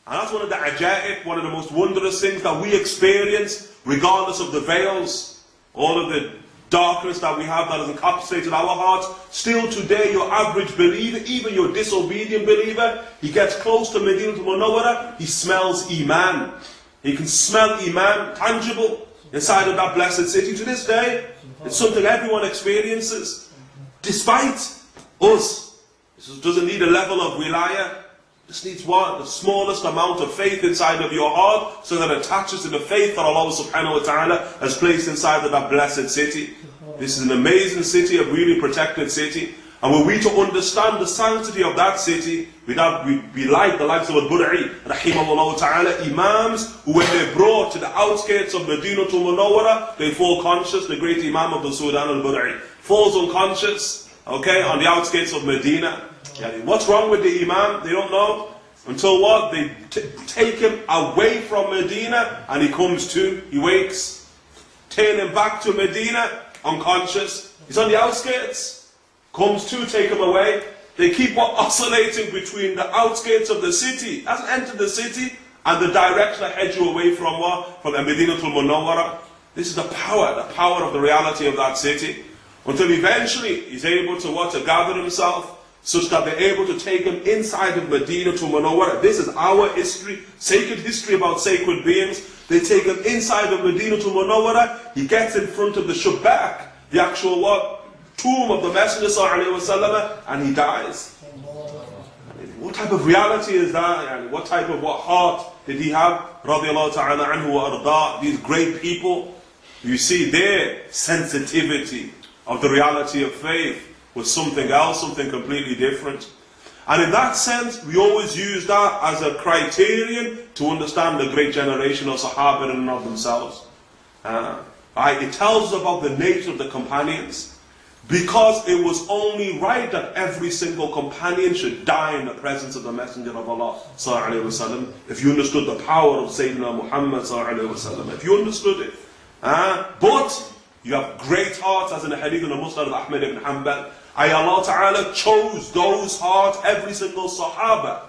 And that's one of the ajaib, one of the most wondrous things that we experience, regardless of the veils, all of the darkness that we have that has encapsulated our hearts. Still today, your average believer, even your disobedient believer, he gets close to Medina Munawwara, he smells Iman. He can smell Iman, tangible, inside of that blessed city. To this day, it's something everyone experiences. Despite us, this doesn't need a level of wilayah. This needs what? The smallest amount of faith inside of your heart, so that it attaches to the faith that Allah subhanahu wa ta'ala has placed inside of that blessed city. This is an amazing city, a really protected city. And were we to understand the sanctity of that city, we like the likes of Al-Bur'i, rahimahullah ta'ala, imams who, when they're brought to the outskirts of Medina to Munawwara, they fall conscious. The great imam of the Sudan, Al-Bur'i, falls unconscious, okay, on the outskirts of Medina. What's wrong with the imam? They don't know. Until what? They take him away from Medina, and he comes to, he wakes. Turn him back to Medina, unconscious. He's on the outskirts. Comes to, take him away. They keep oscillating between the outskirts of the city, hasn't entered the city, and the direction that heads you away from what? From Medina to Munawwara. This is the power of the reality of that city. Until eventually he's able to what? To gather himself, such that they're able to take him inside of Medina to Munawwara. This is our history, sacred history about sacred beings. They take him inside of Medina to Munawwara. He gets in front of the Shubbak, the actual what? Tomb of the Messenger ﷺ, and he dies. What type of reality is that? What type of heart did he have? Radiallahu ta'ala anhu wa arda. These great people, you see their sensitivity of the reality of faith was something else, something completely different. And in that sense, we always use that as a criterion to understand the great generation of Sahaba in and of themselves. It tells us about the nature of the companions, because it was only right that every single companion should die in the presence of the Messenger of Allah sallallahu alaihi wasallam. If you understood the power of Sayyidina Muhammad sallallahu alaihi wasallam, if you understood it. But you have great hearts, as in the hadith in the Musnad of Ahmad ibn Hanbal. Allah Ta'ala chose those hearts, every single Sahaba,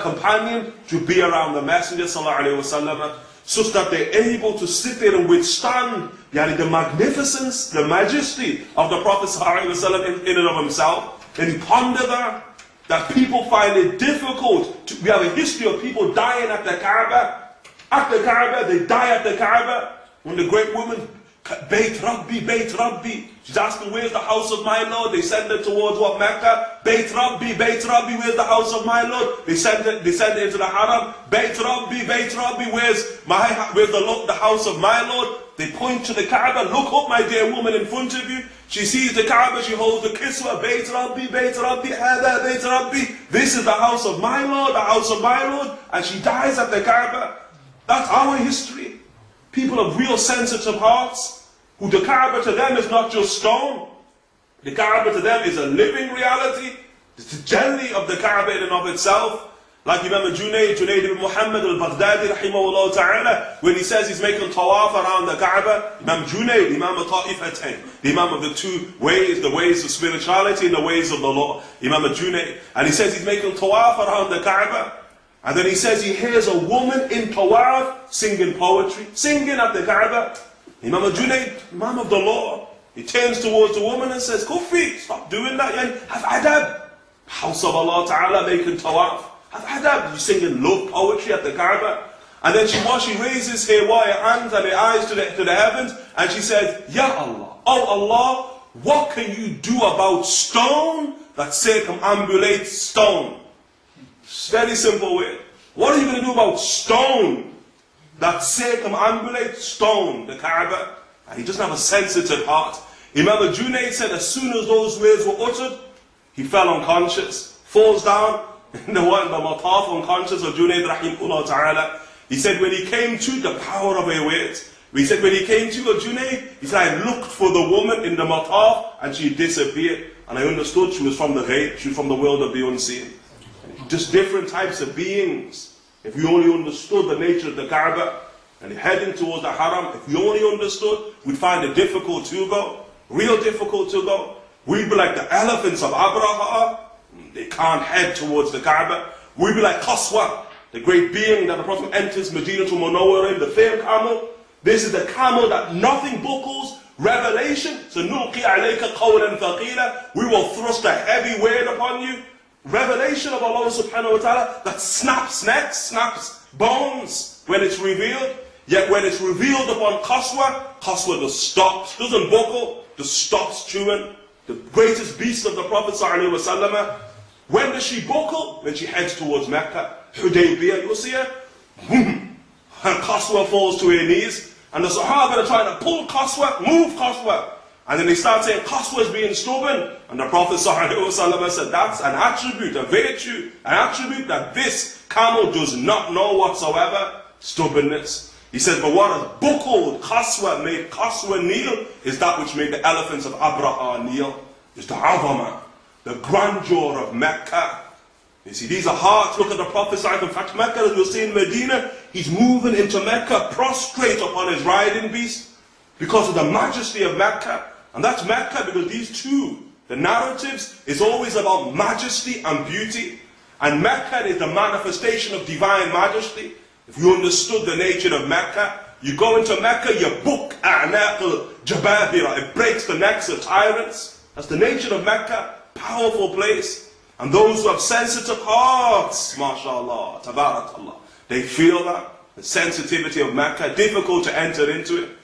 companion, to be around the Messenger sallallahu alaihi wasallam, such that they're able to sit there and withstand the magnificence, the majesty of the Prophet sallallahu alaihi wasallam in and of himself. And ponder that people find it difficult. We have a history of people dying at the Kaaba. At the Kaaba, they die at the Kaaba. When the great woman, Bayt Rabbi, Bayt Rabbi. She's asking, where's the house of my Lord? They send her towards what? Mecca. Bayt Rabbi, where's the house of my Lord? They send her into the Haram. Bayt Rabbi, where's the house of my Lord? They point to the Kaaba. Look up, my dear woman, in front of you. She sees the Kaaba, she holds the Kiswa. Bayt Rabbi, Hada, Bayt Rabbi. This is the house of my Lord, the house of my Lord. And she dies at the Kaaba. That's our history. People of real sensitive hearts, who the Kaaba to them is not just stone. The Kaaba to them is a living reality. It's the jelly of the Kaaba in and of itself. Like Imam Junayd ibn Muhammad al-Baghdadi rahimahullah ta'ala, when he says he's making tawaf around the Kaaba, Imam Junayd, Imam al-Ta'ifatain, the Imam of the two ways, the ways of spirituality and the ways of the law, Imam Junayd, and he says he's making tawaf around the Kaaba. And then he says he hears a woman in tawaf singing poetry, singing at the Kaaba. Imam al-Junayd, Imam of the law, he turns towards the woman and says, Kufi, stop doing that. Have adab. House of Allah Ta'ala making tawaf. Have adab. You're singing love poetry at the Kaaba. And then she raises her hands and her eyes to the heavens, and she says, Ya Allah, oh Allah, what can you do about stone that circumambulates stone? It's very simple way. What are you going to do about stone that circumambulates stone, the Kaaba? And he doesn't have a sensitive heart. Imam al-Junayd said as soon as those words were uttered, he fell unconscious, falls down in the mataf, unconscious of Junayd rahimahullah ta'ala. He said when he came to the power of her words, he said when he came to Junayd, he said I looked for the woman in the mataf and she disappeared. And I understood she was from the ghaib, she was from the world of the unseen. Just different types of beings. If we only understood the nature of the Kaaba and heading towards the Haram, if we only understood, we'd find it difficult to go. Real difficult to go. We'd be like the elephants of Abraha. They can't head towards the Kaaba. We'd be like Qaswa, the great being that the Prophet enters Medina to Munawwara in, the fair camel. This is the camel that nothing buckles. Revelation. So نُلْقِي عَلَيْكَ قَوْلًا ثَقِيلًا. We will thrust a heavy weight upon you. Revelation of Allah subhanahu wa ta'ala that snaps necks, snaps bones when it's revealed. Yet when it's revealed upon Qaswa, Qaswa just stops, doesn't buckle, just stops chewing. The greatest beast of the Prophet sallallahu alaihi wasallam. When does she buckle? When she heads towards Mecca. Hudaybiyah, you'll see her. Boom. And Qaswa falls to her knees. And the Sahaba are trying to pull Qaswa, move Qaswa. And then they start saying Qaswa is being stubborn. And the Prophet ﷺ said, that's an attribute, a virtue, an attribute that this camel does not know whatsoever, stubbornness. He says, but what has buckled Qaswa, made Qaswa kneel, is that which made the elephants of Abraha kneel. Is the Azama, the grandeur of Mecca. You see, these are hearts. Look at the Prophet ﷺ. In fact, Mecca, as we'll see in Medina, he's moving into Mecca, prostrate upon his riding beast, because of the majesty of Mecca. And that's Mecca because these two, the narratives, is always about majesty and beauty. And Mecca is the manifestation of divine majesty. If you understood the nature of Mecca, you go into Mecca, you book a'naq al-jababira, it breaks the necks of tyrants. That's the nature of Mecca, powerful place. And those who have sensitive hearts, mashallah, tabarakallah, they feel that, the sensitivity of Mecca, difficult to enter into it.